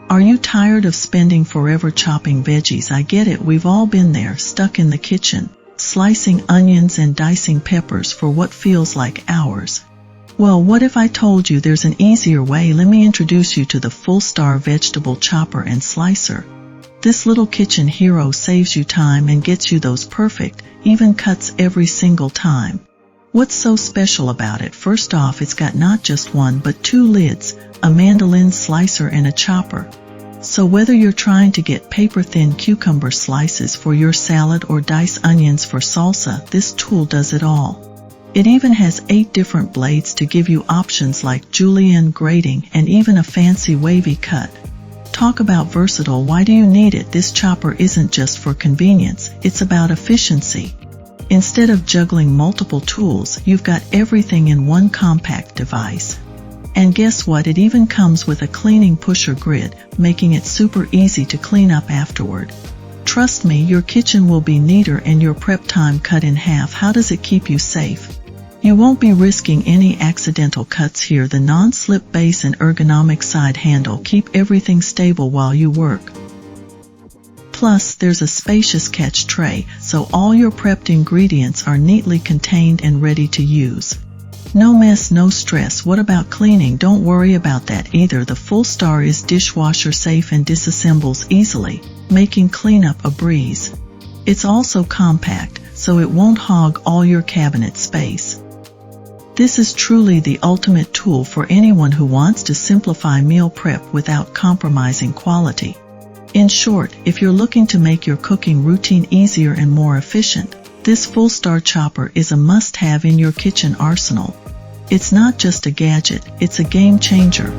Are you tired of spending forever chopping veggies? I get it, we've all been there, stuck in the kitchen, slicing onions and dicing peppers for what feels like hours. Well, what if I told you there's an easier way? Let me introduce you to the Fullstar vegetable chopper and slicer. This little kitchen hero saves you time and gets you those perfect, even cuts every single time. What's so special about it? First off, it's got not just one but two lids, a Mandoline slicer and a chopper. So whether you're trying to get paper-thin cucumber slices for your salad or dice onions for salsa, this tool does it all. It even has 8 different blades to give you options like julienne grating and even a fancy wavy cut. Talk about versatile. Why do you need it? This chopper isn't just for convenience, it's about efficiency. Instead of juggling multiple tools, you've got everything in one compact device. And guess what? It even comes with a cleaning pusher grid, making it super easy to clean up afterward. Trust me, your kitchen will be neater and your prep time cut in half. How does it keep you safe? You won't be risking any accidental cuts here. The non-slip base and ergonomic side handle keep everything stable while you work. Plus, there's a spacious catch tray, so all your prepped ingredients are neatly contained and ready to use. No mess, no stress. What about cleaning? Don't worry about that either. The Fullstar is dishwasher safe and disassembles easily, making cleanup a breeze. It's also compact, so it won't hog all your cabinet space. This is truly the ultimate tool for anyone who wants to simplify meal prep without compromising quality. In short, if you're looking to make your cooking routine easier and more efficient, this Fullstar chopper is a must-have in your kitchen arsenal. It's not just a gadget, it's a game changer.